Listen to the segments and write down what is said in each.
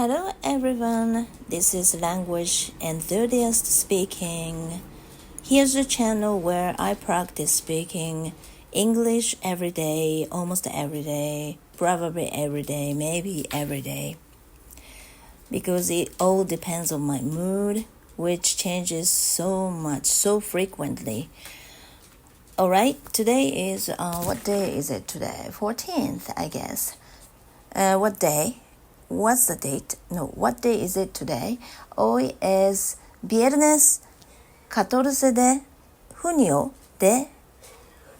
Hello everyone, this is Language-Enthusiast speaking. Here's the channel where I practice speaking English every day, almost every day, probably every day, maybe every day. Because it all depends on my mood, which changes so much, so frequently. Alright, today is, what day is it today? 14th, I guess. What day? What's the date? No, what day is it today? Hoy es viernes 14 de junio de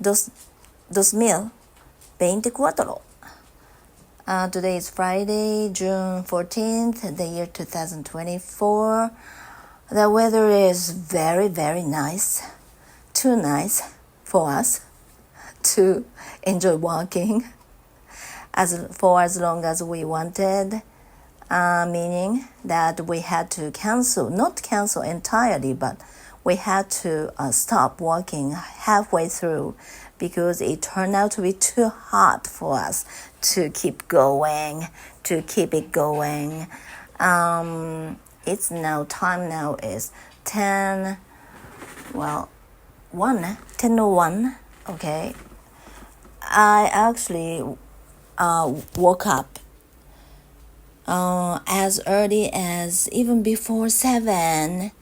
2024. Today is Friday, June 14th, the year 2024. The weather is very, very nice. Too nice for us to enjoy walking for as long as we wanted, meaning that we had to not cancel entirely, but we had to stop walking halfway through because it turned out to be too hot for us to keep it going. It's now, time now is 10:01, okay. I actually woke up as early as even before 7.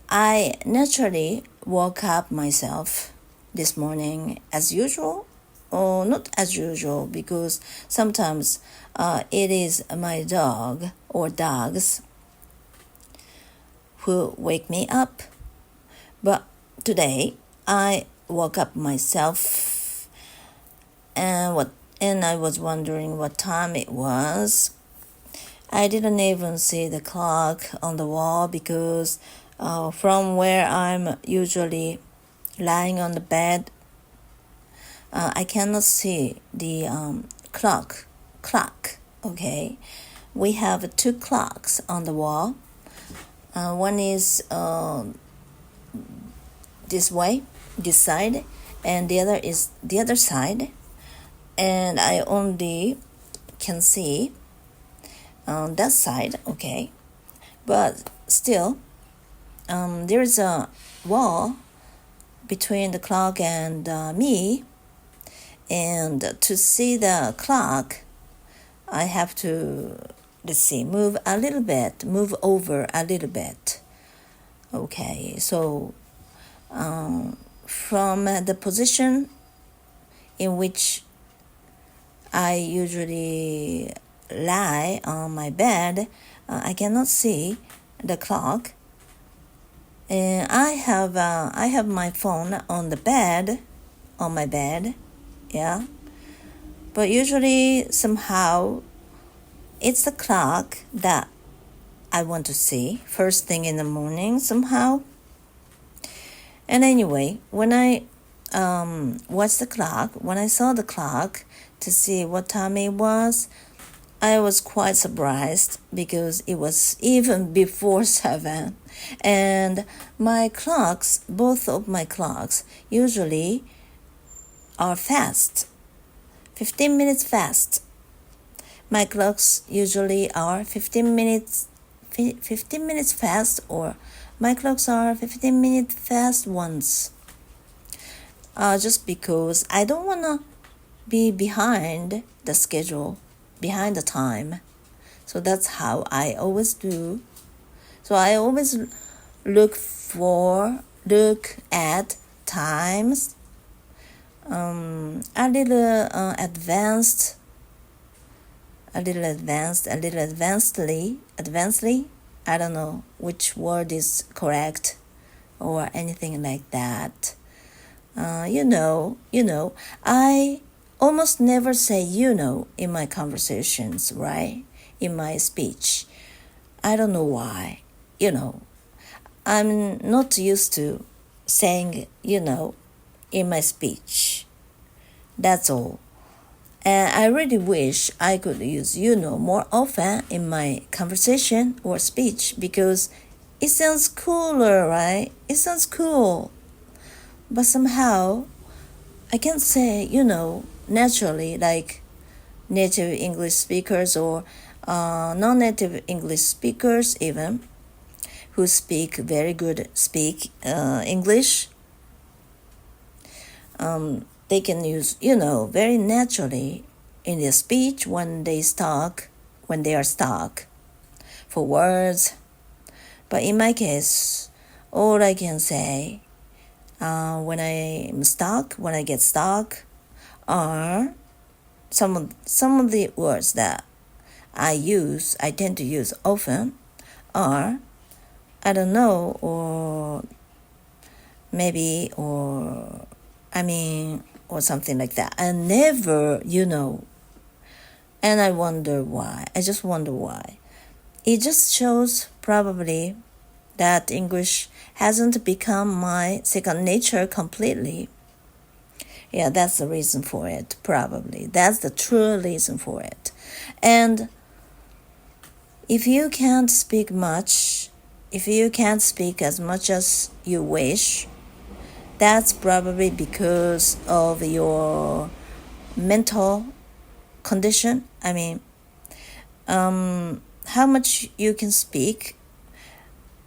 I naturally woke up myself this morning as usual, or not as usual, because sometimes it is my dog or dogs who wake me up. But today I woke up myself, and I was wondering what time it was. I didn't even see the clock on the wall because from where I'm usually lying on the bed, I cannot see the clock, okay? We have 2 clocks on the wall. One is this way, this side, and the other is the other side. And I only can see on that side, okay? But still, there is a wall between the clock and me. And to see the clock, I have to, move over a little bit. Okay, so from the position in which I usually lie on my bed, I cannot see the clock. And I have my phone on my bed, yeah. But usually somehow it's the clock that I want to see first thing in the morning somehow. And anyway, when I watched the clock, when I saw the clock to see what time it was, I was quite surprised because it was even before 7. And my clocks, both of my clocks, usually are fast, 15 minutes fast. My clocks usually are 15 minutes fast, or my clocks are 15 minutes fast once. Just because I don't want to be behind the schedule, behind the time. So that's how I always do. So I always look at times a little advancedly. I don't know which word is correct or anything like that. I almost never say in my conversations, right? In my speech. I don't know why. I'm not used to saying, in my speech. That's all. And I really wish I could use more often in my conversation or speech because it sounds cooler, right? It sounds cool. But somehow I can't say, naturally like native English speakers or non-native English speakers even who speak very good English. They can use, very naturally in their speech when they are stuck for words. But in my case, all I can say when I get stuck, are some of the words that I tend to use often are, I don't know, or maybe, or something like that. I never, and I wonder why. I just wonder why. It just shows probably that English hasn't become my second nature completely. Yeah, that's the reason for it, probably. That's the true reason for it. And if you can't speak much, if you can't speak as much as you wish, that's probably because of your mental condition. How much you can speak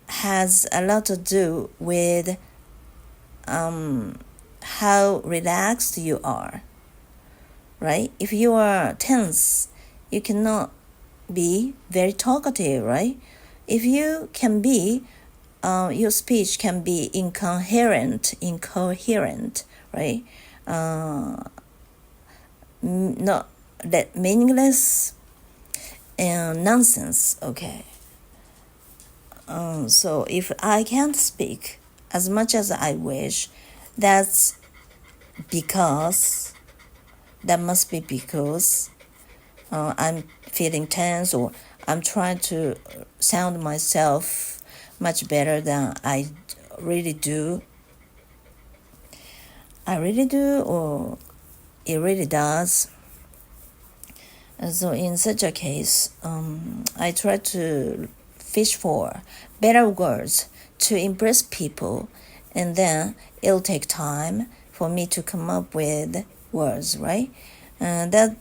has a lot to do with how relaxed you are, right? If you are tense, you cannot be very talkative, right? If you can be, your speech can be incoherent, right? Not that meaningless and nonsense, okay? So if I can't speak as much as I wish, that must be because I'm feeling tense, or I'm trying to sound myself much better than I really do. Or it really does. And so in such a case, I try to fish for better words to impress people, and then it'll take time for me to come up with words, right? That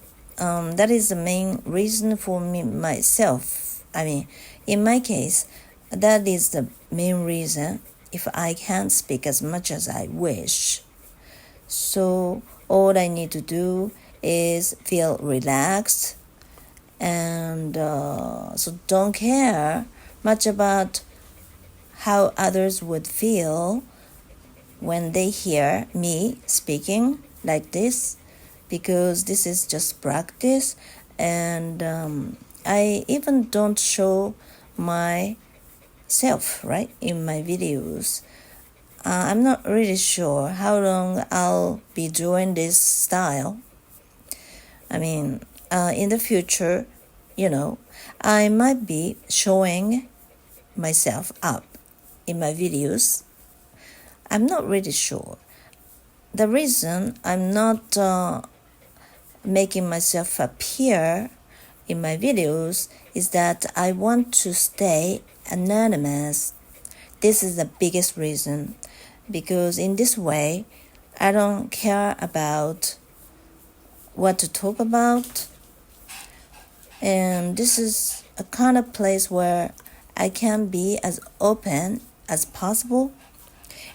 is the main reason for me myself. In my case, that is the main reason if I can't speak as much as I wish. So all I need to do is feel relaxed, and so don't care much about how others would feel when they hear me speaking like this, because this is just practice. And I even don't show myself, right, in my videos. I'm not really sure how long I'll be doing this style. In the future, I might be showing myself up in my videos. I'm not really sure. The reason I'm not making myself appear in my videos is that I want to stay anonymous. This is the biggest reason, because in this way, I don't care about what to talk about. And this is a kind of place where I can be as open as possible.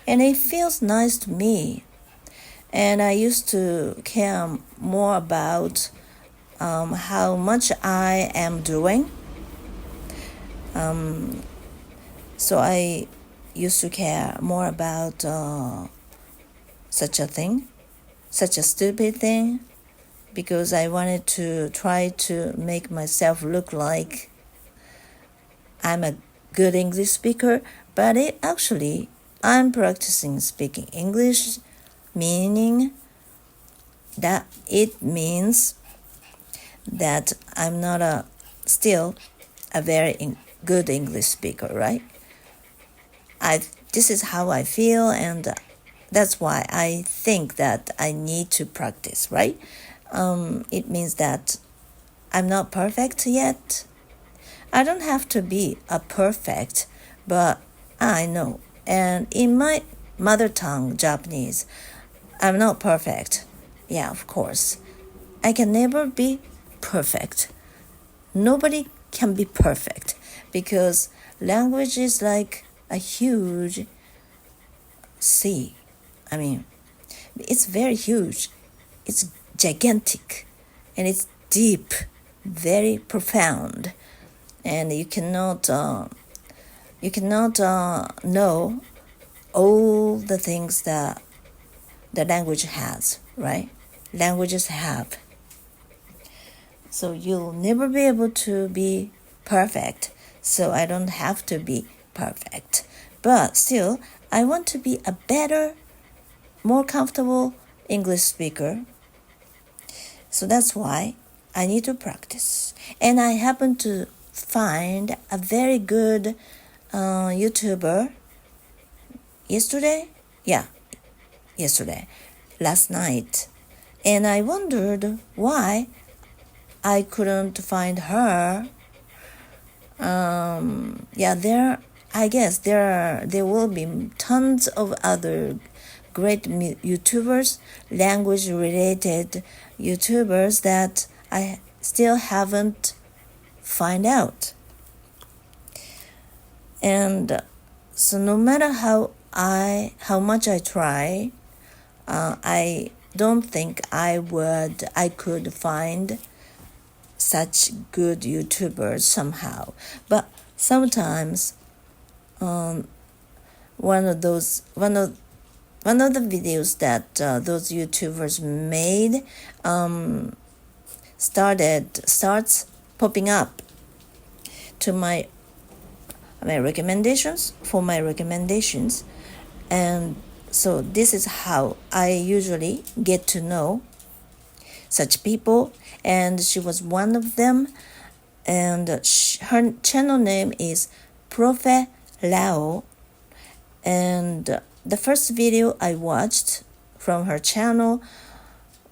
And it feels nice to me. And I used to care more about how much I am doing. So I used to care more about such a stupid thing, because I wanted to try to make myself look like I'm a good English speaker. But I'm practicing speaking English, meaning that it means that I'm not still a very good English speaker, right? This is how I feel, and that's why I think that I need to practice, right? It means that I'm not perfect yet. I don't have to be a perfect, but I know. And in my mother tongue, Japanese, I'm not perfect. Yeah, of course. I can never be perfect. Nobody can be perfect, because language is like a huge sea. I mean, it's very huge. It's gigantic, and it's deep, very profound, and you cannot know all the things that the language has, right? Languages have. So you'll never be able to be perfect. So I don't have to be perfect. But still, I want to be a better, more comfortable English speaker. So that's why I need to practice. And I happen to find a very good YouTuber yesterday, last night. And I wondered why I couldn't find her. I guess there will be tons of other great YouTubers, language-related YouTubers that I still haven't find out. And so no matter how much I try, I don't think I could find such good YouTubers somehow. But sometimes one of the videos that those YouTubers made starts popping up to my recommendations, and so this is how I usually get to know such people, and she was one of them, and her channel name is Profe Lao, and the first video I watched from her channel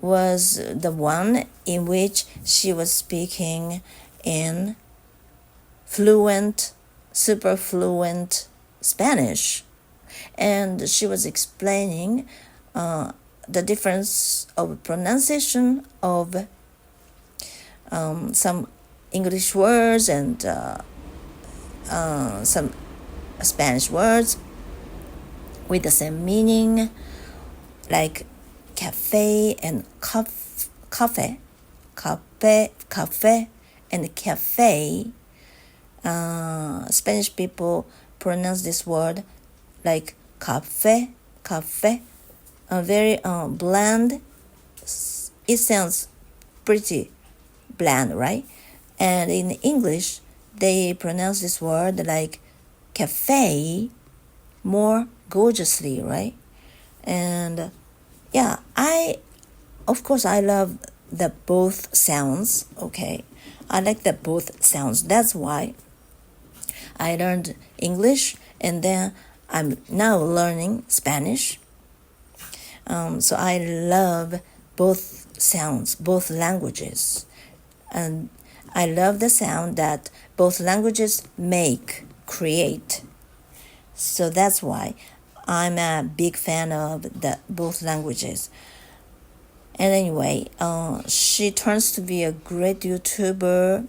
was the one in which she was speaking in super fluent Spanish, and she was explaining the difference of pronunciation of some English words and some Spanish words with the same meaning, like cafe and cafe and cafe. Spanish people pronounce this word like cafe, very bland. It sounds pretty bland, right? And in English, they pronounce this word like cafe more gorgeously, right? And of course I love the both sounds, okay? I like the both sounds. That's why I learned English, and then I'm now learning Spanish. So I love both sounds, both languages. And I love the sound that both languages create. So that's why I'm a big fan of both languages. And anyway, she turns to be a great YouTuber.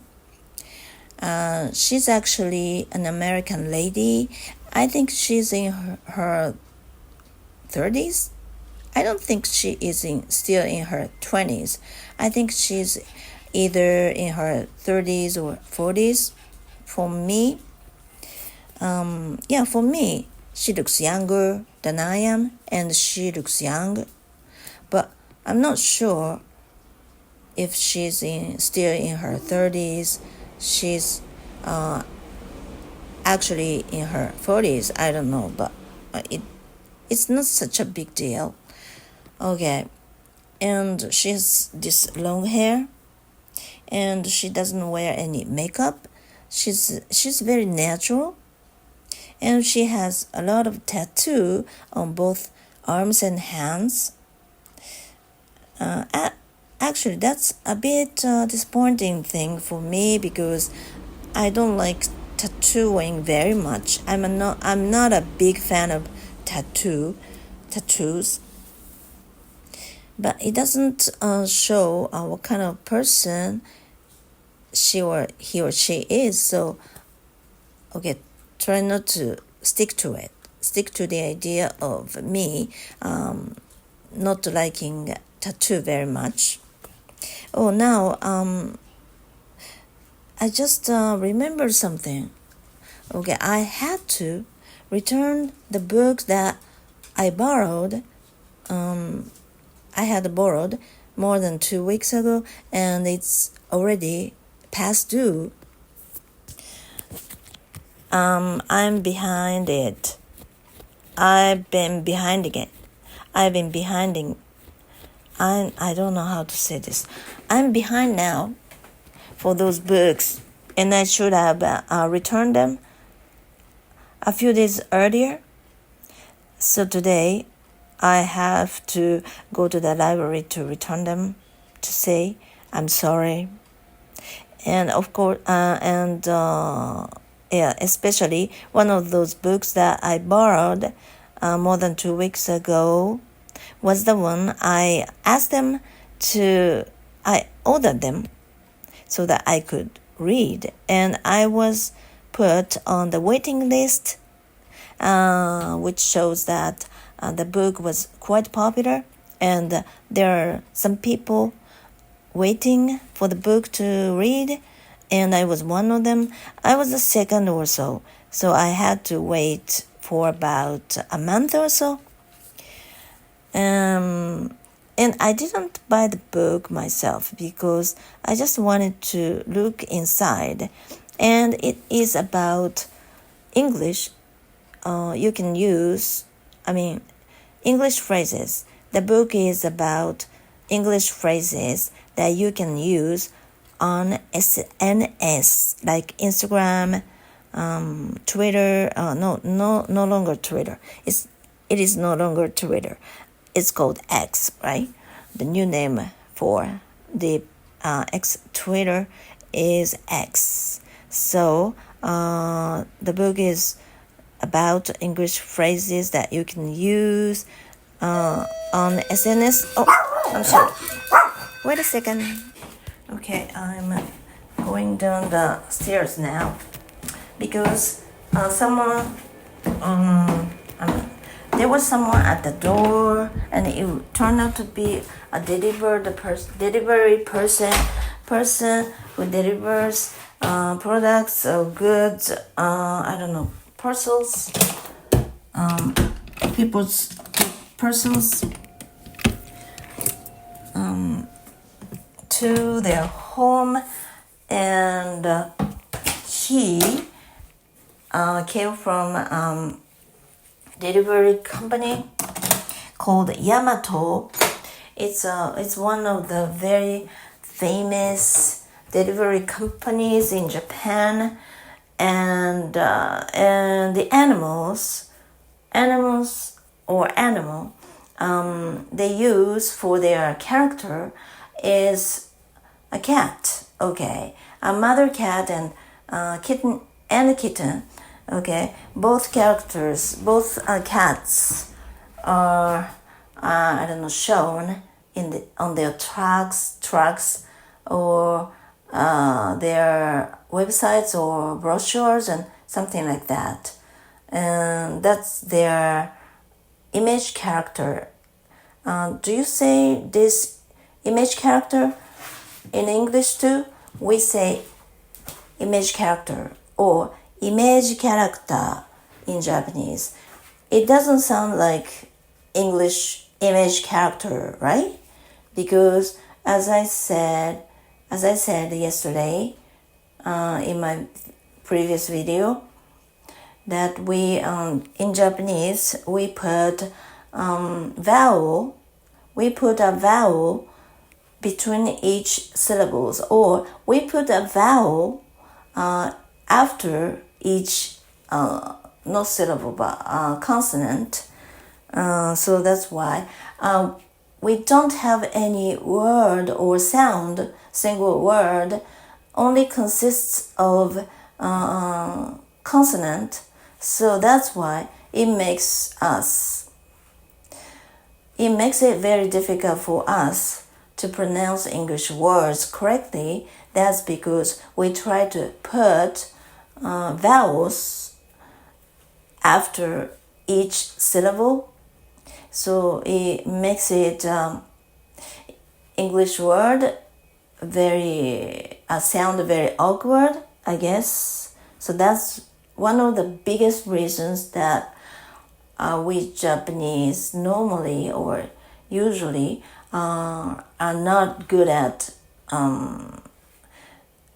She's actually an American lady. I think she's in her 30s. I don't think she is still in her 20s. I think she's either in her 30s or 40s. For me, she looks younger than I am, and she looks young. But I'm not sure if she's still in her 30s. She's actually in her 40s. I don't know, but it's not such a big deal. Okay, and she has this long hair, and she doesn't wear any makeup. She's very natural, and she has a lot of tattoo on both arms and hands. Actually, that's a bit disappointing thing for me, because I don't like tattooing very much. I'm not a big fan of tattoos. But it doesn't show what kind of person he or she is. So, okay, try not to stick to it. Stick to the idea of me not liking tattoo very much. Oh, now I just remembered something. Okay, I had to return the book that I borrowed. I had borrowed more than 2 weeks ago, and it's already past due. I'm behind it. I've been behinding it. I've been behinding. I don't know how to say this. I'm behind now for those books, and I should have returned them a few days earlier. So today, I have to go to the library to return them, to say I'm sorry. And of course, especially one of those books that I borrowed more than 2 weeks ago was the one I ordered them so that I could read, and I was put on the waiting list, which shows that the book was quite popular, and there are some people waiting for the book to read, and I was one of them. I was the second or so I had to wait for about a month or so. And I didn't buy the book myself because I just wanted to look inside, and it is about English. You can use, English phrases. The book is about English phrases that you can use on SNS, like Instagram, Twitter. No longer Twitter. It is no longer Twitter. It's called X, right? The new name for the Twitter is X. So the book is about English phrases that you can use on SNS. Oh, I'm sorry. Wait a second. Okay, I'm going down the stairs now because there was someone at the door, and it turned out to be a delivery person who delivers products or goods. Parcels. People's parcels to their home, and he came from delivery company called Yamato. It's one of the very famous delivery companies in Japan, and the animal they use for their character is a cat. Okay, a mother cat and kitten and a kitten. Okay, both cats are shown on their trucks or their websites or brochures and something like that, and that's their image character. Do you say this image character in English too? We say image character or image character in Japanese. It doesn't sound like English image character, right? Because as I said yesterday in my previous video, that we in Japanese we put a vowel between each syllables, or we put a vowel after each not syllable but consonant. So that's why we don't have any word or sound, single word, only consists of consonant. So that's why it makes it very difficult for us to pronounce English words correctly That's because we try to put vowels after each syllable, so it makes it English word very sound very awkward, I guess. So that's one of the biggest reasons that we Japanese normally or usually are not good at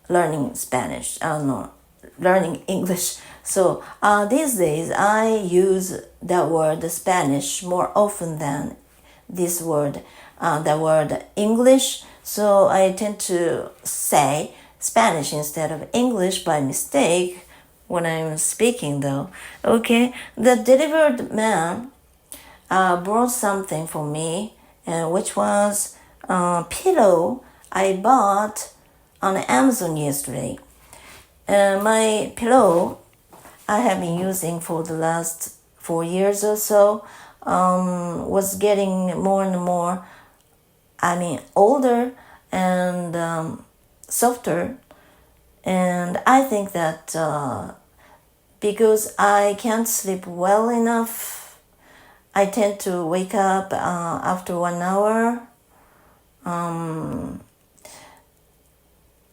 learning Spanish. No, learning English. So these days I use that word Spanish more often than this word, the word English. So I tend to say Spanish instead of English by mistake when I'm speaking though. Okay, the delivered man brought something for me, which was a pillow I bought on Amazon yesterday. My pillow I have been using for the last 4 years or so was getting more and more, older and softer. And I think that because I can't sleep well enough, I tend to wake up after 1 hour.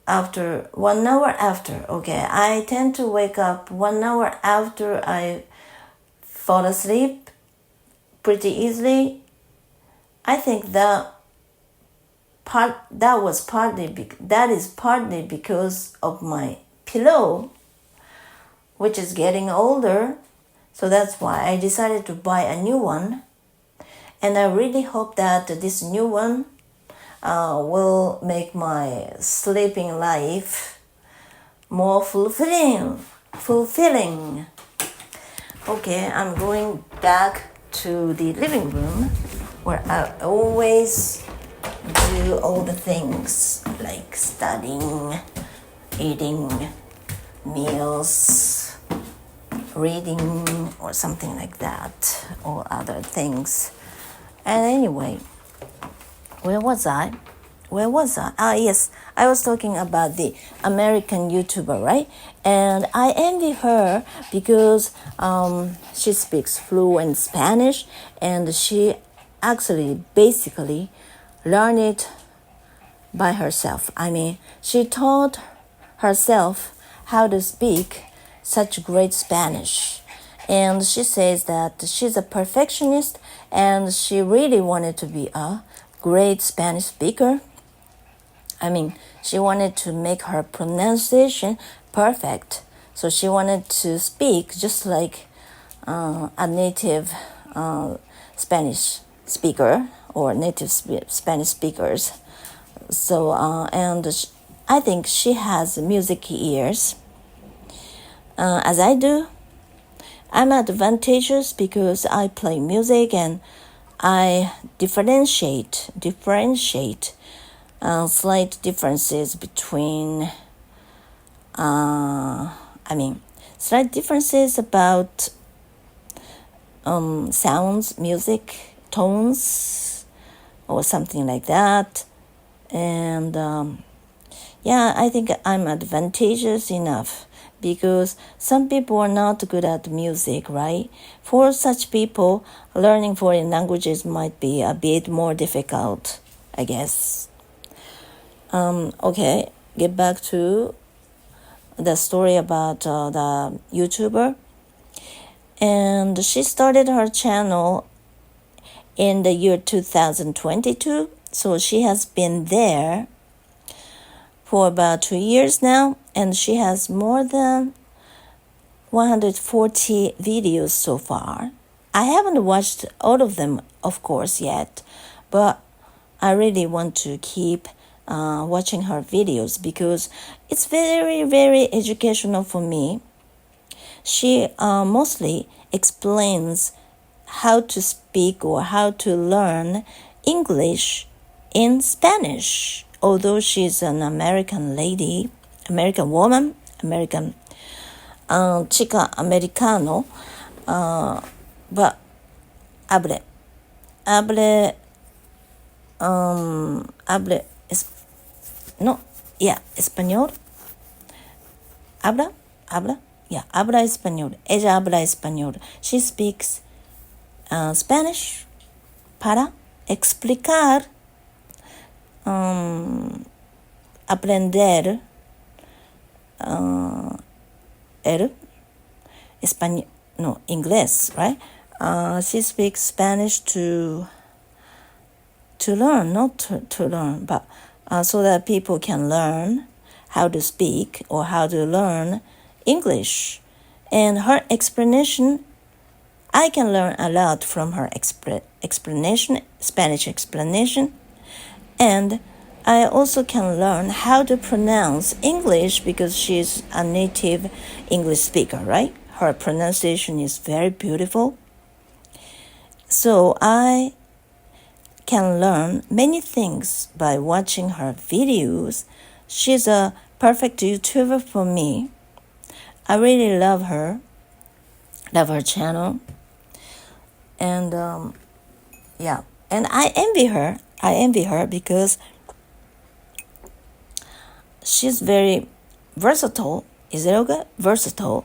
After 1 hour after, okay, I tend to wake up 1 hour after I fall asleep pretty easily. I think that is partly because of my pillow, which is getting older. So that's why I decided to buy a new one, and I really hope that this new one will make my sleeping life more fulfilling. Okay, I'm going back to the living room where I always do all the things like studying, eating meals, reading, or something like that, or other things. And anyway, where was I? Yes, I was talking about the American YouTuber, right? And I envy her because she speaks fluent Spanish, and she actually basically learned it by herself. She taught herself how to speak such great Spanish. And she says that she's a perfectionist and she really wanted to be a great Spanish speaker. She wanted to make her pronunciation perfect. So she wanted to speak just like a native Spanish speaker or native Spanish speakers. So, I think she has music ears, as I do. I'm advantageous because I play music and I differentiate slight differences between, slight differences about sounds, music, tones, or something like that. And I think I'm advantageous enough because some people are not good at music, right? For such people, learning foreign languages might be a bit more difficult, I guess. Okay, get back to the story about the YouTuber. And she started her channel in the year 2022. So she has been there for about 2 years now, and she has more than 140 videos so far. I haven't watched all of them, of course, yet, but I really want to keep watching her videos because it's very, very educational for me. She mostly explains how to speak or how to learn English in Spanish, although she's an American lady, American woman, chica americano, but hable Yeah, español. Habla español. Ella habla español. She speaks Spanish para explicar, aprender el español, no, inglés, right? She speaks Spanish to learn, not to learn, but so that people can learn how to speak or how to learn English. And her explanation, I can learn a lot from her explanation, Spanish explanation, and I also can learn how to pronounce English because she's a native English speaker, right? Her pronunciation is very beautiful. So I can learn many things by watching her videos. She's a perfect YouTuber for me. I really love her channel. And and I envy her because she's very versatile. Is it okay? Versatile.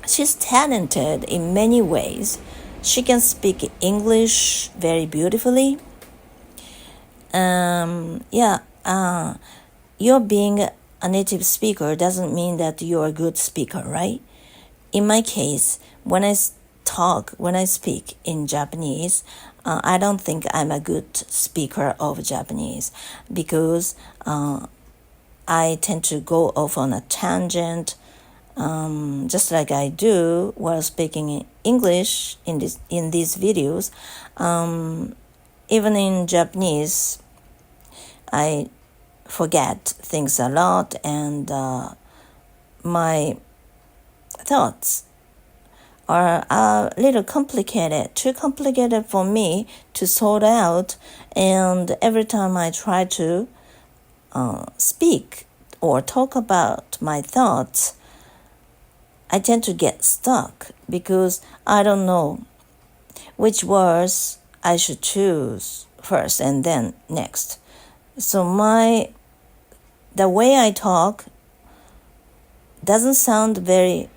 She's talented in many ways. She can speak English very beautifully. You're being a native speaker doesn't mean that you're a good speaker, right? In my case, when I speak in Japanese, I don't think I'm a good speaker of Japanese because I tend to go off on a tangent, just like I do while speaking English in these videos. Even in Japanese, I forget things a lot, and my thoughts are a little complicated, too complicated for me to sort out. And every time I try to speak or talk about my thoughts, I tend to get stuck because I don't know which words I should choose first and then next. So the way I talk doesn't sound very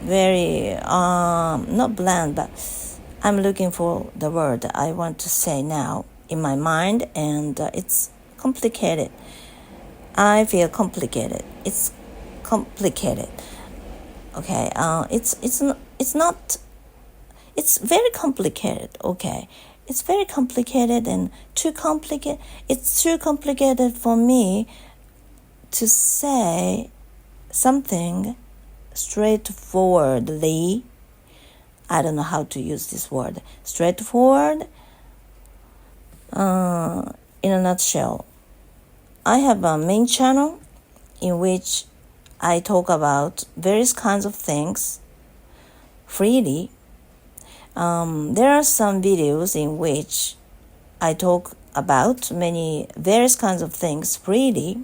very not bland, but I'm looking for the word I want to say now in my mind, and it's complicated. I feel complicated. It's complicated. Okay. It's very complicated. Okay. It's very complicated and too complicated. It's too complicated for me to say something straightforwardly. I don't know how to use this word. Straightforward. In a nutshell, I have a main channel in which I talk about various kinds of things freely. There are some videos in which I talk about various kinds of things freely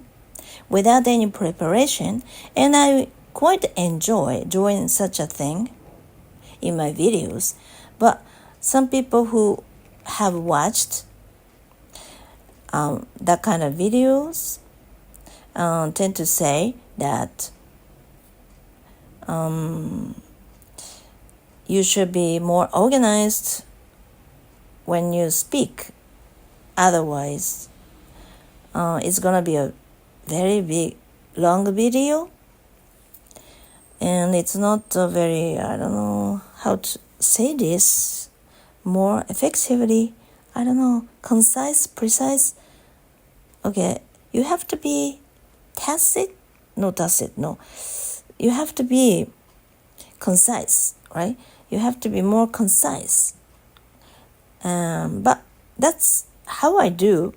without any preparation, and I quite enjoy doing such a thing in my videos. But some people who have watched that kind of videos tend to say that you should be more organized when you speak. Otherwise, it's gonna be a very big, long video, and it's not very, I don't know how to say this more effectively. I don't know, concise, precise. Okay, you have to be no. You have to be concise, right? You have to be more concise. But that's how I do,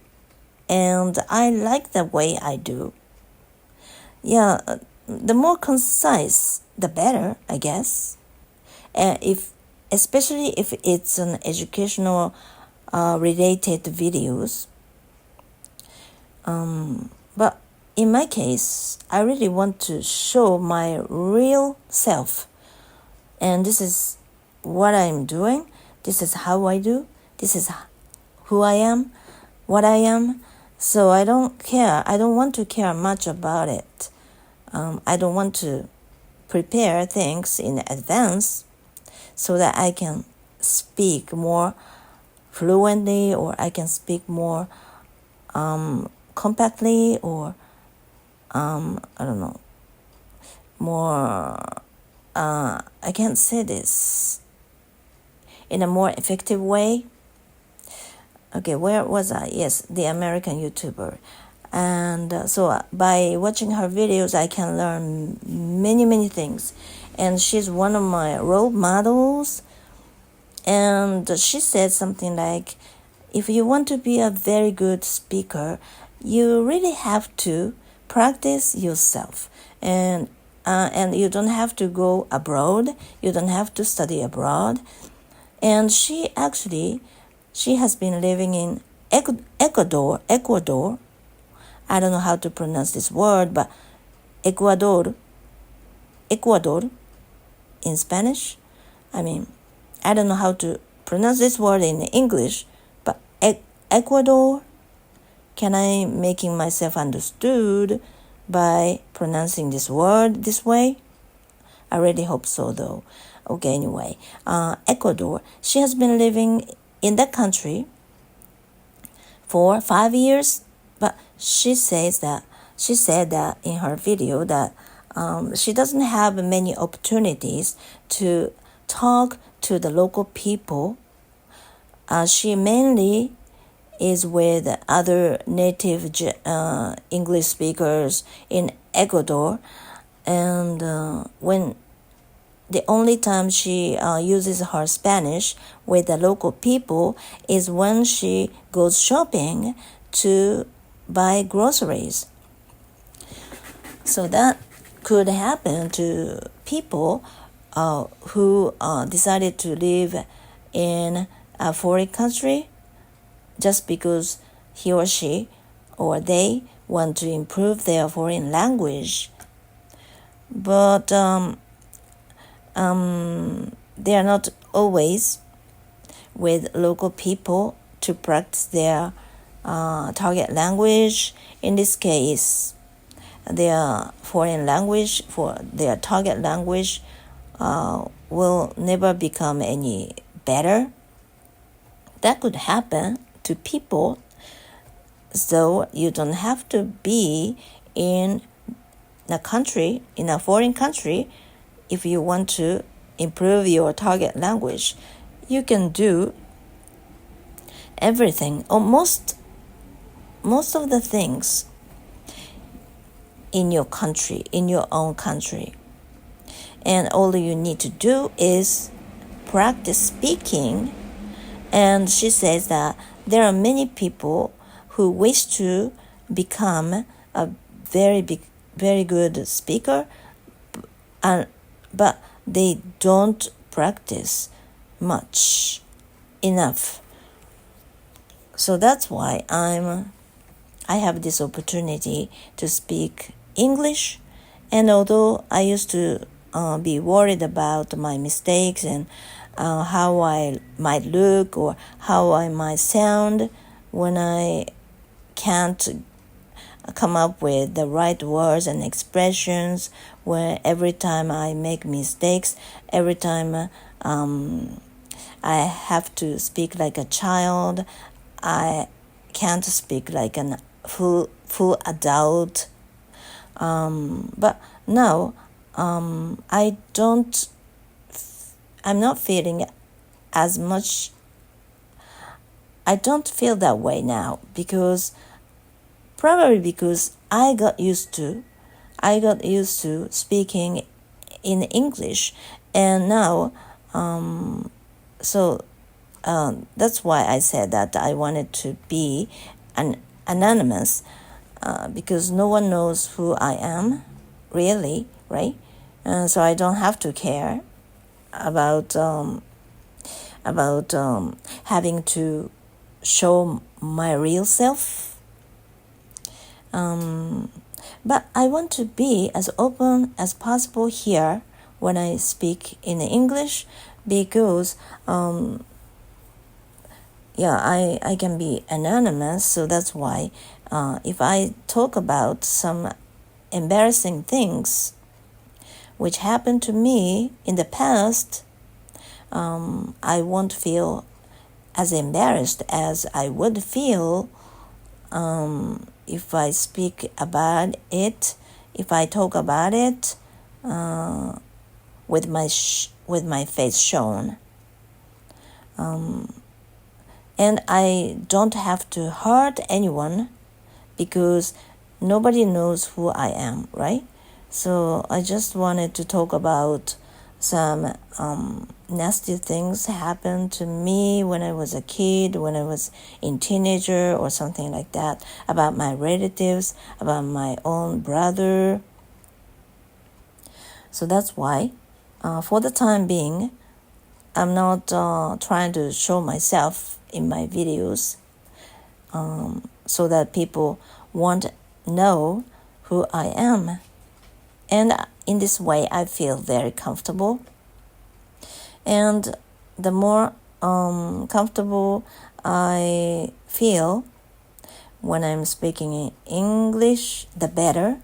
and I like the way I do. Yeah, the more concise, the better, I guess. Especially if it's an educational related videos. But in my case, I really want to show my real self. And this is what I'm doing. This is how I do. This is who I am. what I am. So I don't care. I don't want to care much about it. I don't want to prepare things in advance so that I can speak more fluently, or I can speak more compactly, or I don't know, more, I can't say this, in a more effective way. Okay, where was I? Yes, the American YouTuber. And so by watching her videos, I can learn many things. And she's one of my role models. And she said something like, if you want to be a very good speaker, you really have to practice yourself. And you don't have to go abroad. You don't have to study abroad. And she has been living in Ecuador. I don't know how to pronounce this word, but Ecuador in Spanish. I don't know how to pronounce this word in English, but Ecuador, can I making myself understood by pronouncing this word this way? I really hope so, though. Okay, anyway, Ecuador. She has been living in that country for 5 years, but she said that in her video that she doesn't have many opportunities to talk to the local people. She mainly is with other native English speakers in Ecuador, and when the only time she uses her Spanish with the local people is when she goes shopping to buy groceries. So that could happen to people who decided to live in a foreign country just because he or she or they want to improve their foreign language. But they are not always with local people to practice their target language. In this case, their foreign language for their target language will never become any better. That could happen to people, so you don't have to be in a foreign country if you want to improve your target language. You can do everything, or most of the things in your country, in your own country. And all you need to do is practice speaking. And she says that there are many people who wish to become a very good speaker, but they don't practice much enough. So that's why I have this opportunity to speak English. And although I used to be worried about my mistakes and how I might look or how I might sound when I can't come up with the right words and expressions, where every time I make mistakes, every time I have to speak like a child, I can't speak like a full adult. But now I'm not feeling as much. I don't feel that way now probably because I got used to speaking in English, and now that's why I said that I wanted to be anonymous, because no one knows who I am really, right? So I don't have to care about having to show my real self. But I want to be as open as possible here when I speak in English, because I can be anonymous, so that's why if I talk about some embarrassing things which happened to me in the past, I won't feel as embarrassed as I would feel if I speak about it, if I talk about it with my face shown. And I don't have to hurt anyone because nobody knows who I am, right? So I just wanted to talk about some nasty things happened to me when I was a kid, when I was in teenager or something like that, about my relatives, about my own brother. So that's why, for the time being, I'm not trying to show myself in my videos so that people won't know who I am. And in this way, I feel very comfortable. And the more comfortable I feel when I'm speaking in English, the better.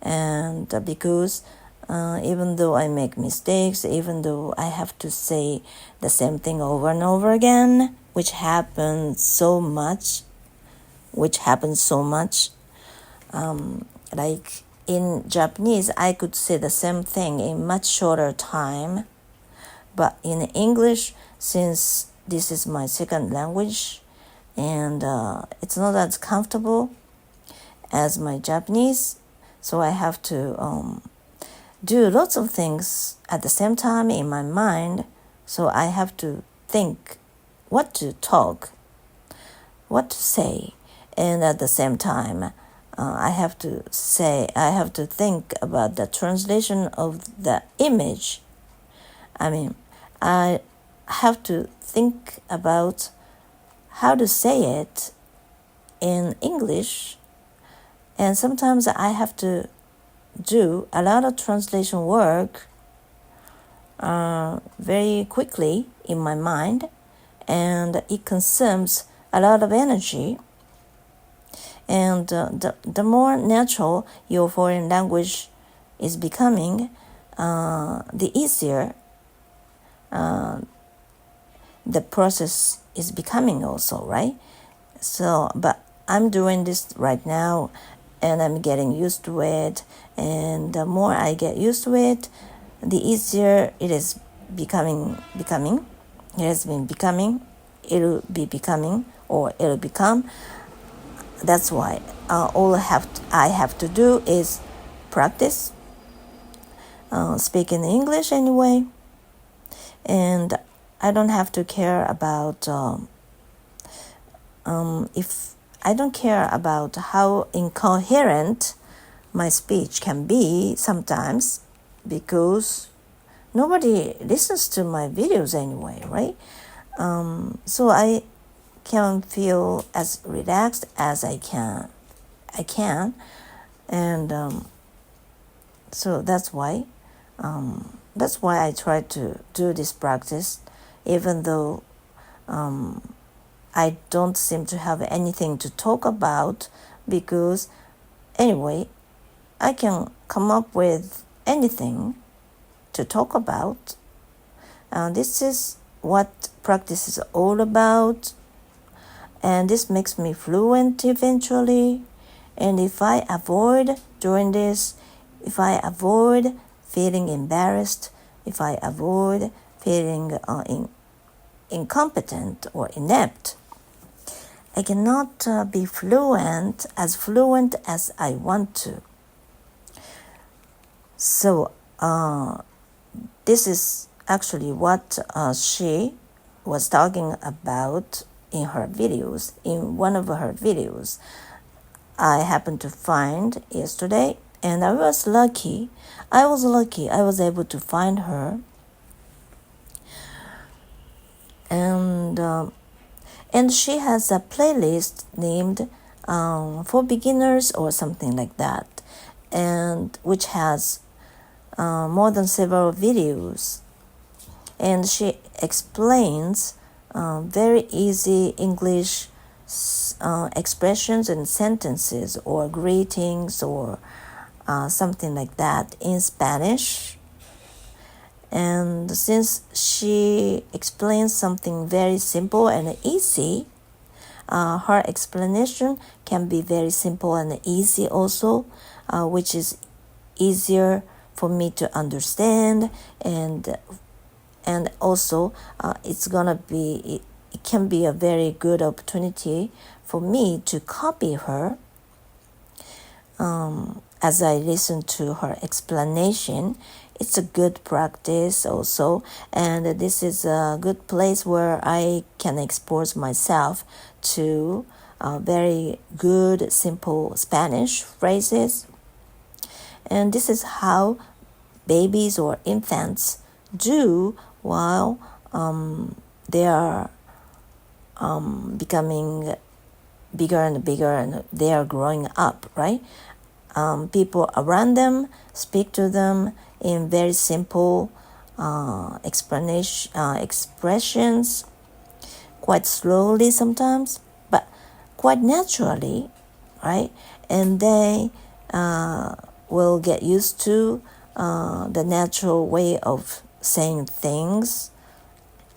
And because even though I make mistakes, even though I have to say the same thing over and over again, which happens so much, like in Japanese, I could say the same thing in much shorter time. But in English, since this is my second language, and it's not as comfortable as my Japanese, so I have to do lots of things at the same time in my mind. So I have to think what to talk, what to say, and at the same time, I have to think about the translation of the image. I have to think about how to say it in English, and sometimes I have to do a lot of translation work very quickly in my mind, and it consumes a lot of energy. And the more natural your foreign language is becoming, the easier the process is becoming also, right? So, but I'm doing this right now, and I'm getting used to it. And the more I get used to it, the easier it is becoming. It has been becoming. It'll be becoming, or it'll become. That's why all I have to do is practice speaking English anyway, and I don't have to care about if I don't care about how incoherent my speech can be sometimes, because nobody listens to my videos anyway, right? So I can feel as relaxed as I can, and so that's why I try to do this practice, even though I don't seem to have anything to talk about, because anyway, I can come up with anything to talk about. This is what practice is all about, and this makes me fluent eventually. And if I avoid doing this, if I avoid feeling embarrassed, if I avoid feeling incompetent or inept, I cannot be fluent as I want to. So this is actually what she was talking about in her videos, in one of her videos. I happened to find yesterday, and I was lucky. I was able to find her, and she has a playlist named for beginners or something like that, and which has more than several videos, and she explains very easy English expressions and sentences or greetings or something like that in Spanish. And since she explains something very simple and easy, her explanation can be very simple and easy also, which is easier for me to understand, and also it can be a very good opportunity for me to copy her as I listen to her explanation. It's a good practice also, and this is a good place where I can expose myself to very good simple Spanish phrases. And this is how babies or infants do while they are becoming bigger and bigger and they are growing up, right? People around them speak to them in very simple expressions, quite slowly sometimes, but quite naturally, right? And they will get used to the natural way of saying things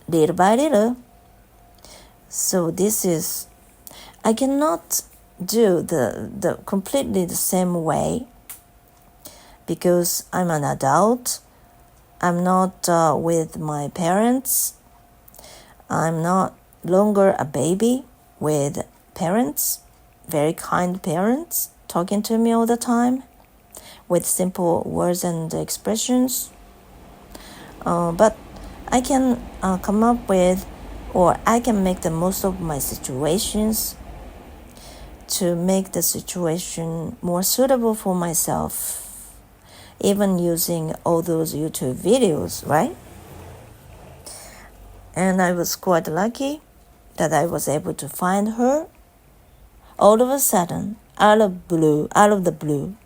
little by little. So this is, I cannot do the completely the same way because I'm an adult. I'm not with my parents. I'm not longer a baby with parents, very kind parents talking to me all the time with simple words and expressions. But I can come up with, or I can make the most of my situations to make the situation more suitable for myself, even using all those YouTube videos, right? And I was quite lucky that I was able to find her all of a sudden, out of the blue.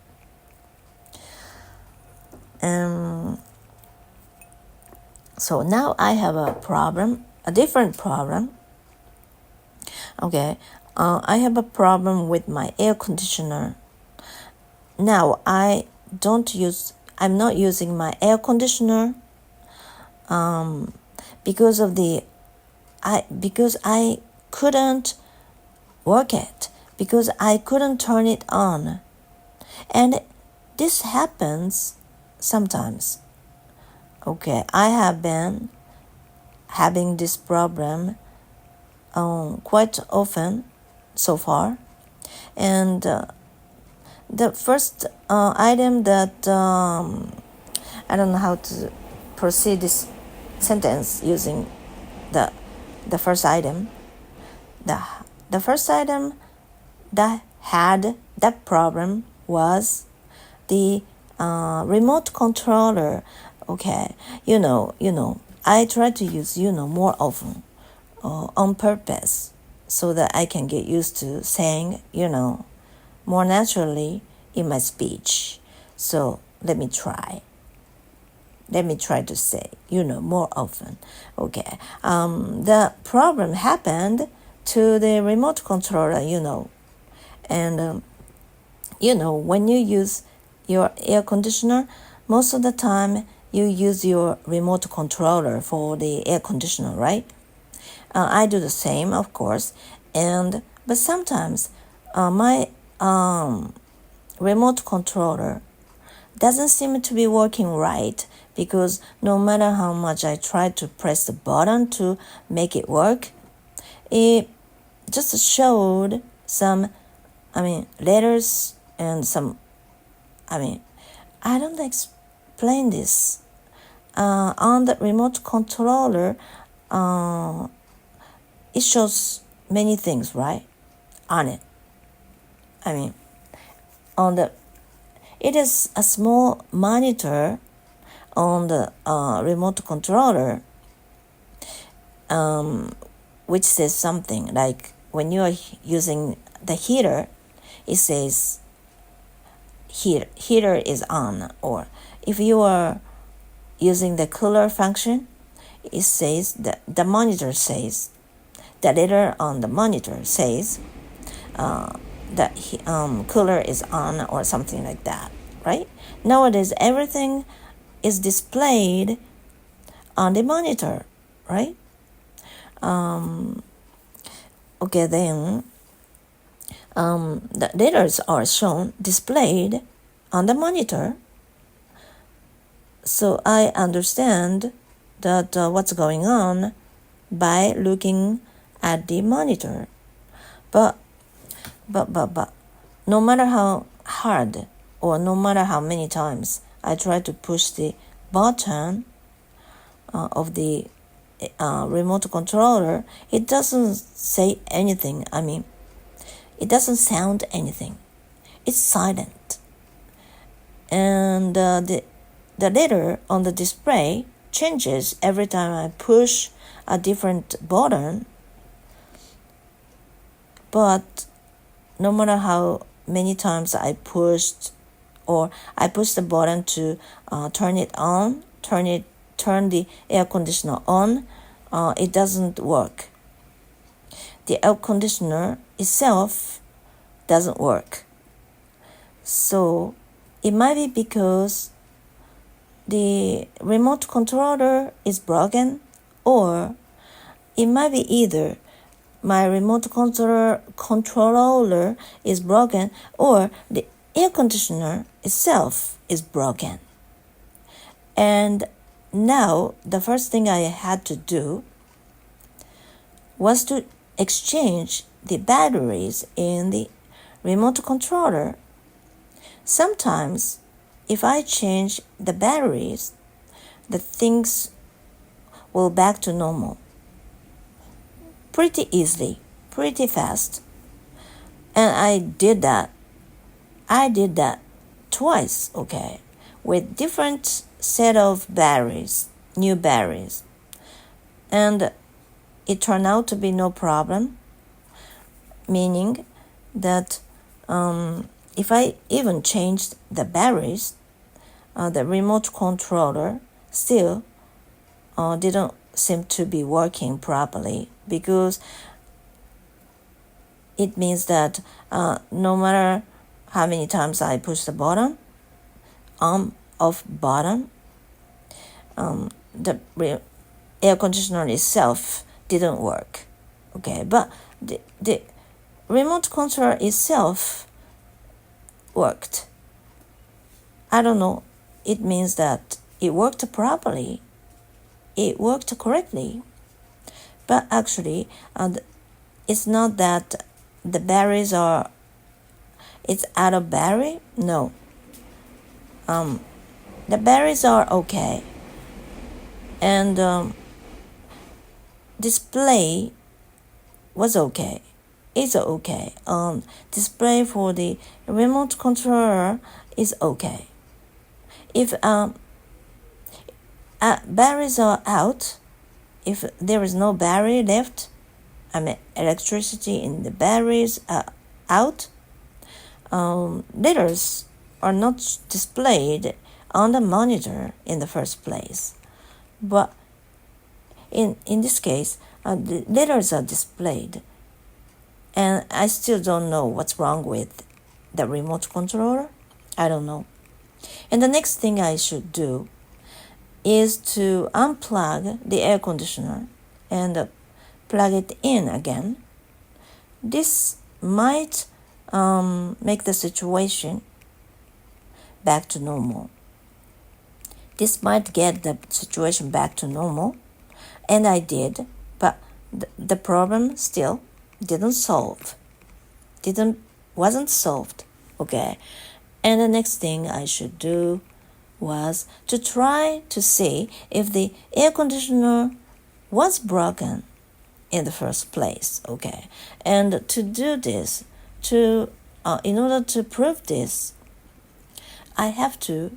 So now I have a different problem. Okay, I have a problem with my air conditioner. Now I'm not using my air conditioner because I couldn't work it, because I couldn't turn it on. And this happens sometimes. Okay, I have been having this problem quite often so far. And the first item that I don't know how to proceed this sentence using the first item. The first item that had that problem was the remote controller. Okay, I try to use more often on purpose so that I can get used to saying more naturally in my speech. So let me try to say more often. Okay, the problem happened to the remote controller, and when you use your air conditioner, most of the time you use your remote controller for the air conditioner, right? I do the same, of course, but sometimes my remote controller doesn't seem to be working right, because no matter how much I try to press the button to make it work, it just showed some letters and some I don't explain this. On the remote controller, it shows many things, right? On it. It is a small monitor on the remote controller, which says something like when you are using the heater, it says heater is on, or if you are using the cooler function, it says the monitor says the letter on the monitor says that cooler is on or something like that, right? Nowadays, everything is displayed on the monitor, right? Okay, then the letters are shown, displayed on the monitor. So I understand that what's going on by looking at the monitor. But no matter how hard or no matter how many times I try to push the button of the remote controller, it doesn't say anything. I mean, it doesn't sound anything. It's silent. And the letter on the display changes every time I push a different button. But no matter how many times I pushed the button to turn it on, turn the air conditioner on, it doesn't work. The air conditioner itself doesn't work. So it might be because the remote controller is broken, or it might be either my remote controller is broken or the air conditioner itself is broken. And now the first thing I had to do was to exchange the batteries in the remote controller. Sometimes if I change the batteries, the things will back to normal pretty easily, pretty fast. And I did that twice, okay, with different set of batteries, new batteries. And it turned out to be no problem, meaning that if I even changed the batteries, the remote controller still didn't seem to be working properly, because it means that no matter how many times I push the button, off button, the air conditioner itself didn't work. Okay, but the remote controller itself worked. I don't know. It means that it worked properly. It worked correctly. But actually, it's not that the batteries it's out of battery. No. The batteries are okay. And display was okay. It's okay. Display for the remote controller is okay. If batteries are out, if there is no battery left, electricity in the batteries are out, letters are not displayed on the monitor in the first place. But in this case, the letters are displayed. And I still don't know what's wrong with the remote controller. I don't know. And the next thing I should do is to unplug the air conditioner and plug it in again. This might make the situation back to normal. This might get the situation back to normal, and I did, but the problem still wasn't solved. Okay, and the next thing I should do was to try to see if the air conditioner was broken in the first place. Okay, and to do this, in order to prove this, I have to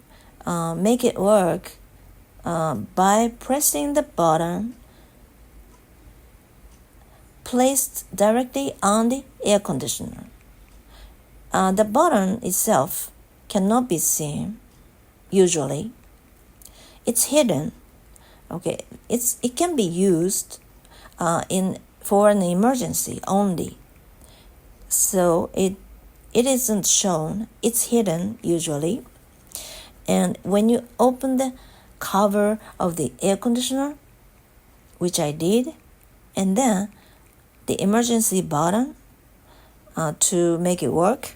make it work by pressing the button placed directly on the air conditioner. The button itself cannot be seen. Usually, it's hidden. Okay, it can be used in for an emergency only. So it isn't shown, it's hidden usually. And when you open the cover of the air conditioner, which I did, and then the emergency button to make it work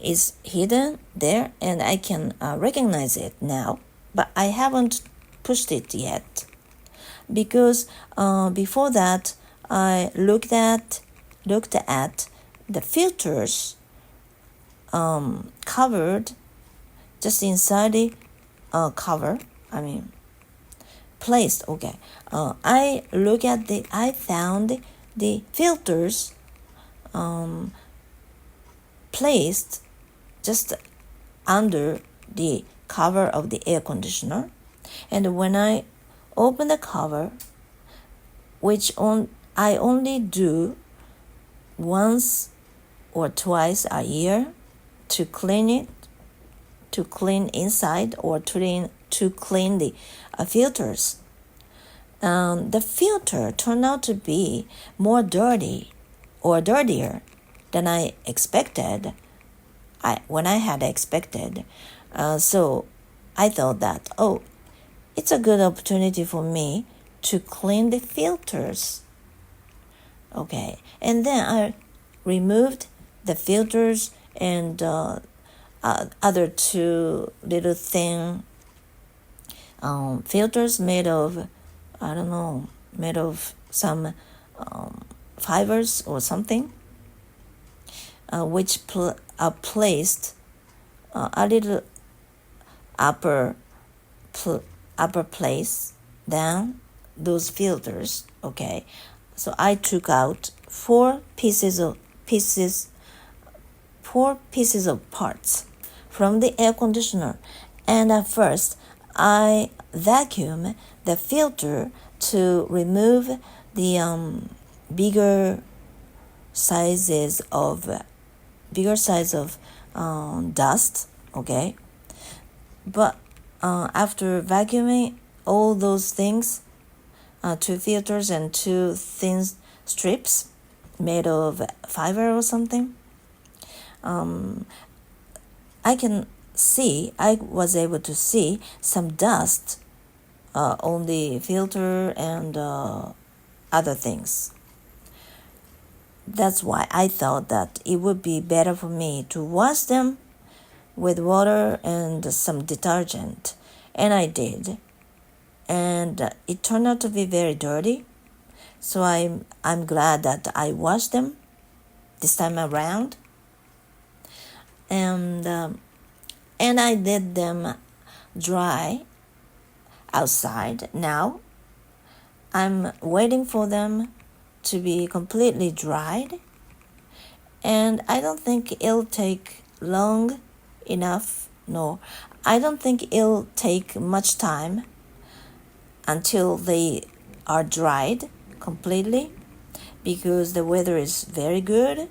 is hidden there, and I can recognize it now, but I haven't pushed it yet because before that I looked at the filters covered just inside the cover. Placed. Okay. I found the filters placed just under the cover of the air conditioner, and when I open the cover, which I only do once or twice a year to clean it, to clean inside or to clean the filters. The filter turned out to be more dirty or dirtier than I expected. When I had expected. So I thought that, it's a good opportunity for me to clean the filters. Okay, and then I removed the filters and other two little thin filters made of some fibers or something, which are placed a little upper place than those filters. Okay, so I took out four pieces of parts from the air conditioner, and at first I vacuum the filter to remove the bigger size of dust. Okay, but after vacuuming all those things, two filters and two thin strips made of fiber or something, I was able to see some dust on the filter and other things. That's why I thought that it would be better for me to wash them with water and some detergent, and I did, and it turned out to be very dirty. So I'm glad that I washed them this time around, and I let them dry outside. Now I'm waiting for them to be completely dried, and I don't think it'll take long enough. No, I don't think it'll take much time until they are dried completely, because the weather is very good,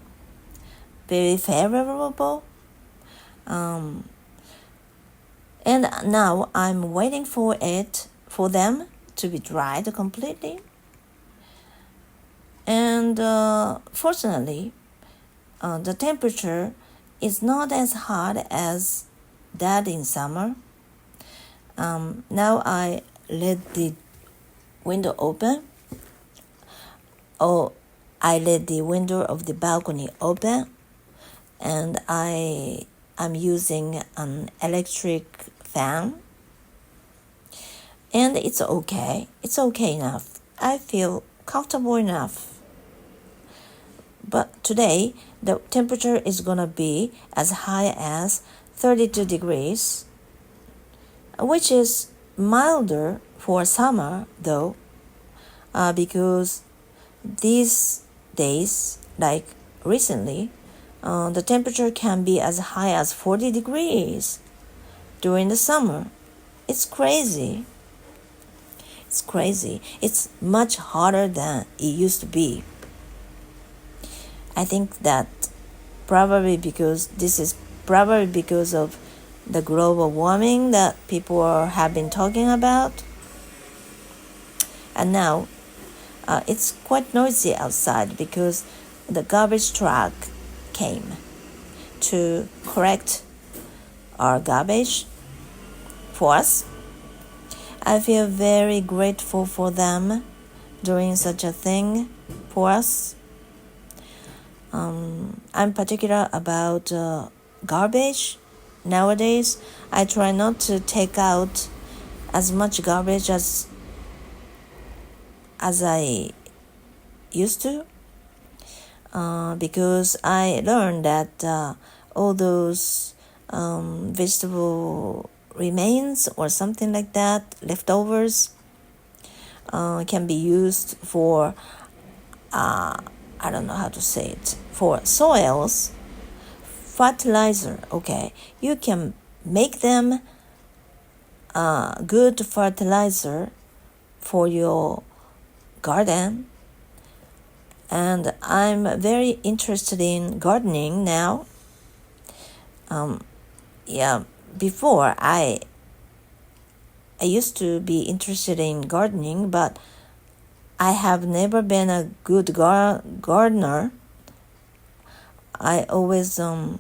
very favorable. And now I'm waiting for them to be dried completely. And fortunately, the temperature is not as hot as that in summer. Now I let the window open. I let the window of the balcony open, and I'm using an electric fan, and it's okay. It's okay enough. I feel comfortable enough. But today, the temperature is gonna be as high as 32 degrees, which is milder for summer though, because these days, like recently, the temperature can be as high as 40 degrees during the summer. It's crazy. It's much hotter than it used to be. I think that probably because of the global warming that people have been talking about. And now It's quite noisy outside because the garbage truck came to collect our garbage for us. I feel very grateful for them doing such a thing for us. I'm particular about garbage. Nowadays, I try not to take out as much garbage as I used to, because I learned that all those vegetable remains or something like that, leftovers, can be used for, I don't know how to say it, for soils, fertilizer. Okay, you can make them good fertilizer for your garden. And I'm very interested in gardening now. Before I used to be interested in gardening, but I have never been a good gardener. I always have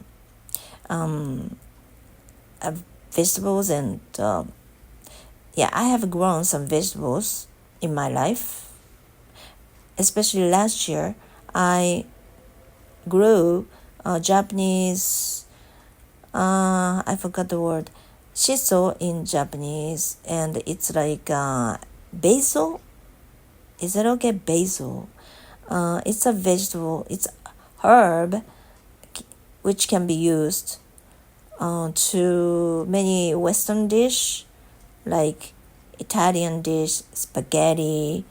vegetables, and I have grown some vegetables in my life. Especially last year, I grew Japanese, I forgot the word, shiso in Japanese, and it's like basil. Is it okay? Basil. It's a vegetable. It's herb which can be used to many Western dish, like Italian dish, spaghetti,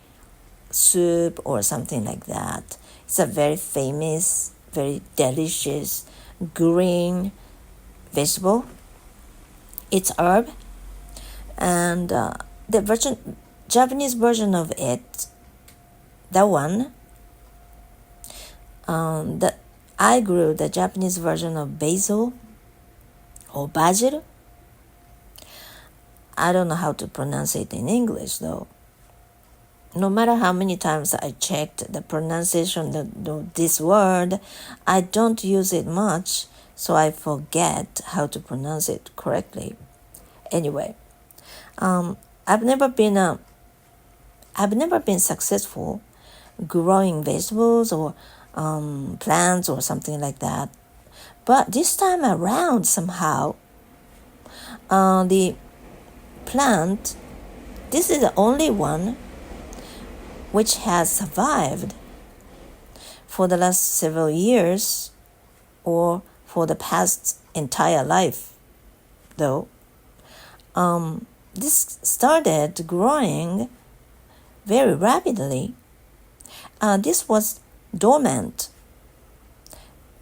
soup, or something like that. It's a very famous, very delicious green vegetable. It's herb, and the Japanese version of it, that one, that I grew the Japanese version of basil or basil. I don't know how to pronounce it in English though. No matter how many times I checked the pronunciation of this word, I don't use it much, so I forget how to pronounce it correctly. Anyway, I've never been successful growing vegetables or plants or something like that. But this time around, somehow, the plant, this is the only one which has survived for the last several years or for the past entire life, though. This started growing very rapidly. This was dormant.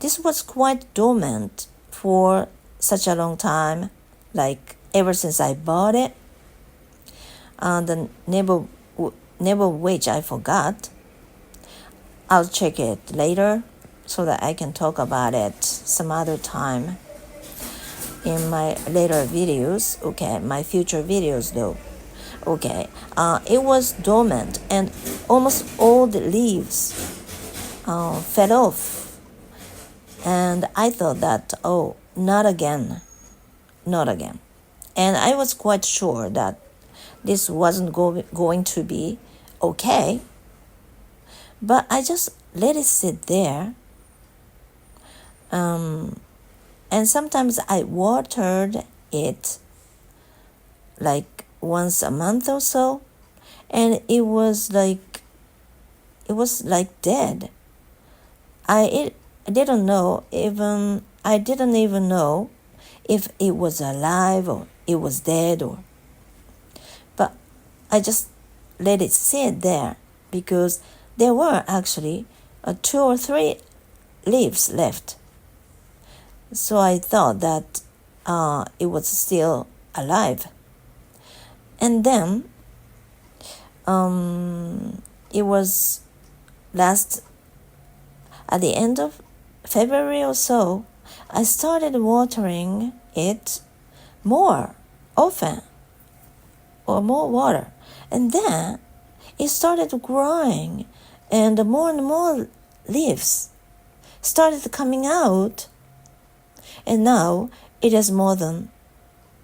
This was quite dormant for such a long time, like ever since I bought it. The name of which I forgot. I'll check it later so that I can talk about it some other time in my later videos. Okay, my future videos though. Okay, it was dormant and almost all the leaves fell off. And I thought that, not again. And I was quite sure that this wasn't going to be okay. But I just let it sit there. And sometimes I watered it like once a month or so, and it was like dead. I didn't even know if it was alive or it was dead, but I just let it sit there because there were actually 2 or 3 leaves left. So I thought that it was still alive. And then it was at the end of February or so, I started watering it more often, or more water. And then it started growing, and more leaves started coming out, and now it has more than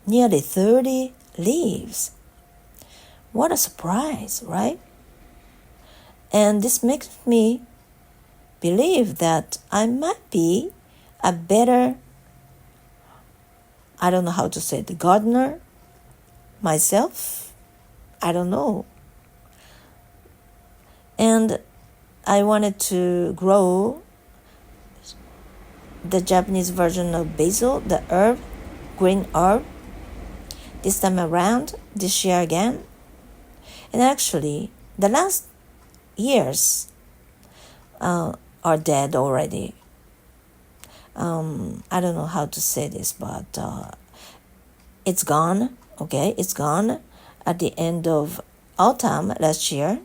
nearly 30 leaves. What a surprise, right? And this makes me believe that I might be a better, I don't know how to say it, gardener myself. I don't know. And I wanted to grow the Japanese version of basil, the herb, green herb, this time around, this year again. And actually, the last years are dead already. I don't know how to say this, but it's gone. Okay, it's gone at the end of autumn last year.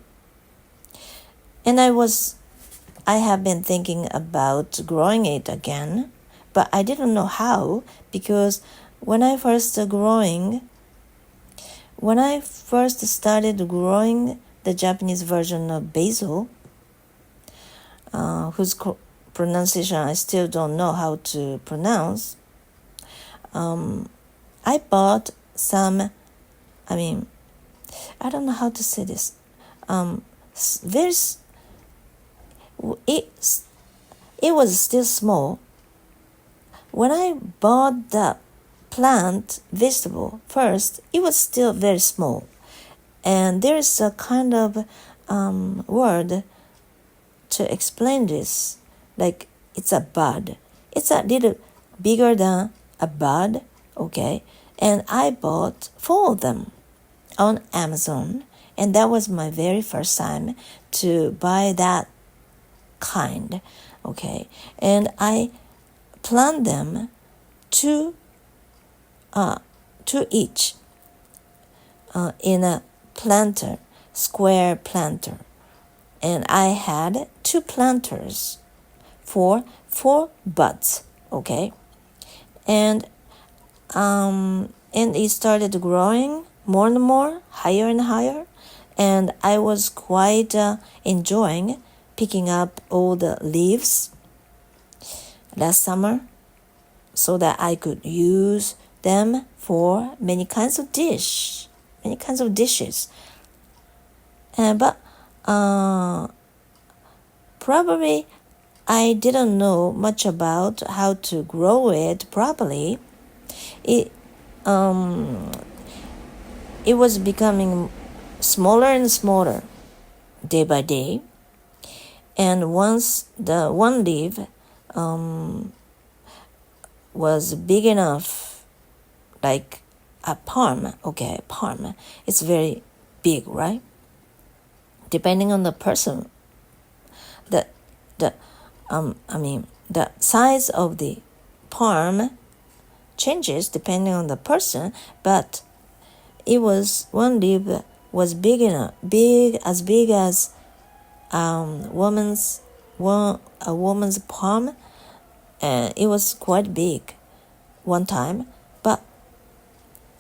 And I have been thinking about growing it again, but I didn't know how, because when I first started growing the Japanese version of basil, whose pronunciation I still don't know how to pronounce, I bought some, I don't know how to say this. It was still small. When I bought the plant vegetable first, it was still very small. And there is a kind of word to explain this, like it's a bud. It's a little bigger than a bud, okay? And I bought 4 of them on Amazon, and that was my very first time to buy that kind, okay? And I plant them two each in a planter, square planter. And I had 2 planters for 4 buds, okay? And it started growing more and more, higher and higher, and I was quite enjoying picking up all the leaves last summer so that I could use them for many kinds of dishes. But probably I didn't know much about how to grow it properly. It was becoming smaller and smaller day by day. And once the one leaf was big enough, like a palm, okay, palm, it's very big, right? Depending on the person, the size of the palm changes depending on the person, but it was one leaf was big as a woman's palm, and it was quite big one time, but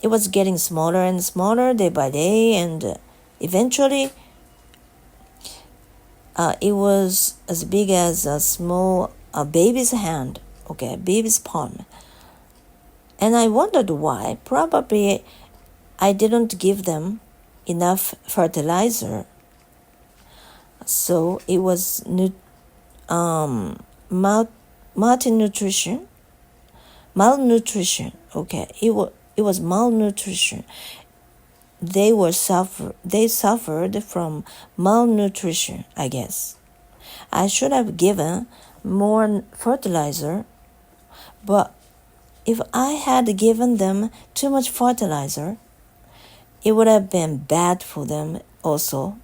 it was getting smaller and smaller day by day, and eventually it was as big as a baby's hand, okay, baby's palm. And I wondered why. Probably I didn't give them enough fertilizer. So it was malnutrition, okay, it was malnutrition. They suffered from malnutrition, I guess. I should have given more fertilizer, but if I had given them too much fertilizer, it would have been bad for them also.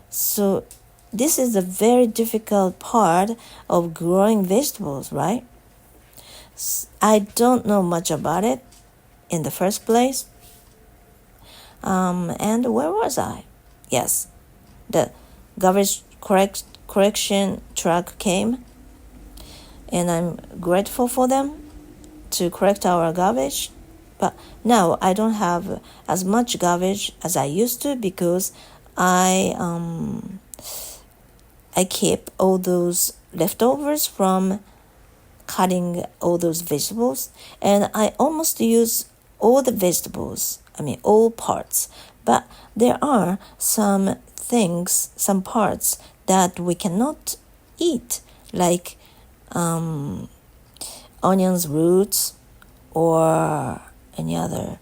So this is a very difficult part of growing vegetables, right? I don't know much about it in the first place. And where was I? Yes, the garbage correction truck came, and I'm grateful for them to correct our garbage. But now I don't have as much garbage as I used to, because I keep all those leftovers from cutting all those vegetables, and I almost use all the vegetables, all parts, but there are some things, some parts that we cannot eat, like onions roots or any other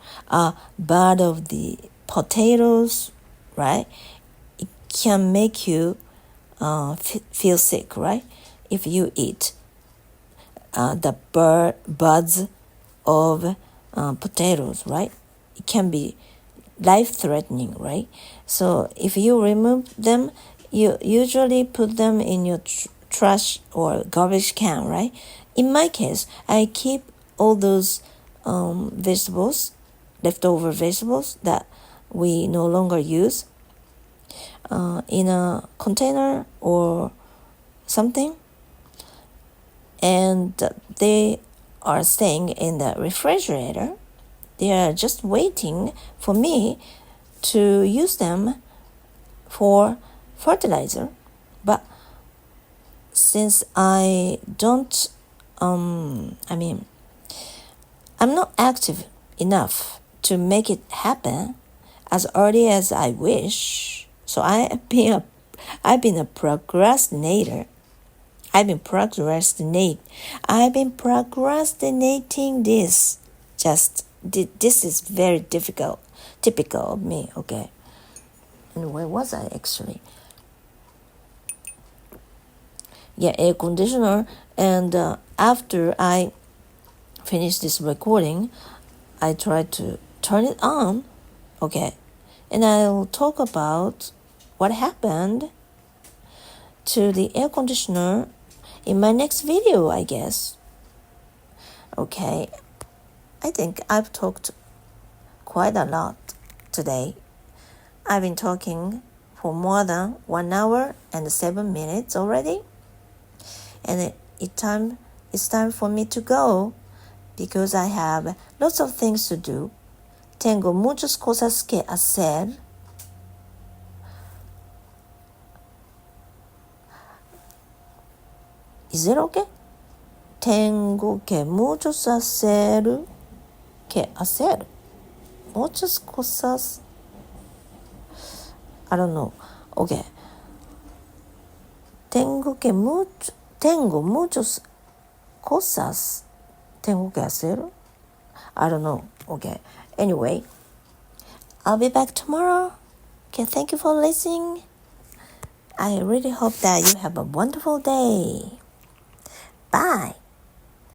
bud of the potatoes, right? It can make you feel sick, right? If you eat the buds of potatoes, right? It can be life-threatening, right? So if you remove them, you usually put them in your trash or garbage can, right? In my case, I keep all those vegetables, leftover vegetables that we no longer use in a container or something, and they are staying in the refrigerator. They are just waiting for me to use them for fertilizer. But since I don't, I'm not active enough to make it happen as early as I wish. So I've been a procrastinator. I've been procrastinating this. This is very typical of me, okay? And where was I actually? Yeah, air conditioner. And after I finish this recording, I try to turn it on, okay? And I'll talk about what happened to the air conditioner in my next video, I guess. Okay, I think I've talked quite a lot today. I've been talking for more than 1 hour and 7 minutes already. And it's time for me to go because I have lots of things to do. Tengo muchas cosas que hacer. Is it okay? Tengo que muchos hacer. Que hacer? Muchas cosas. I don't know. Okay. Tengo muchas cosas. Tengo que hacer. I don't know. Okay. Anyway, I'll be back tomorrow. Okay, thank you for listening. I really hope that you have a wonderful day. Bye.